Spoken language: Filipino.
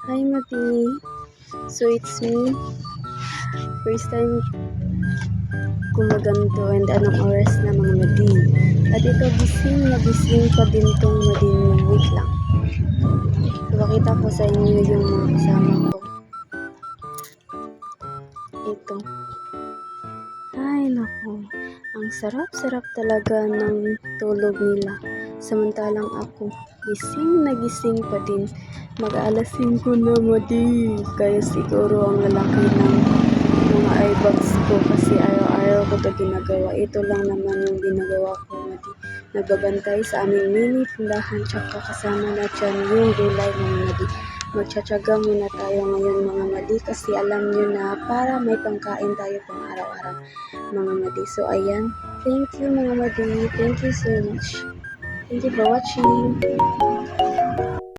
Hi Mati, so it's me. First time kumaganto and anong oras na mga Madi. At ito gising na gising pa din tong Madin. Wait lang. Ipakita ko sa inyo yung mga kasama ko. Ito. Ay nako, ang sarap-sarap talaga ng tulog nila. Samantalang ako, gising pa din. Mag-aalas 5 na Madi. Kaya siguro ang lalaki ng mga eyebags ko kasi araw-araw ko ito ginagawa. Ito lang naman yung ginagawa ko Madi. Nagbabantay sa aming mini tindahan tsaka kasama na dyan yung gulay mga Madi. Magtsatsaga muna tayo ngayon mga Madi kasi alam nyo na para may pangkain tayo pang araw-araw mga Madi. So ayan, thank you mga Madi, thank you so much. Thank you for watching.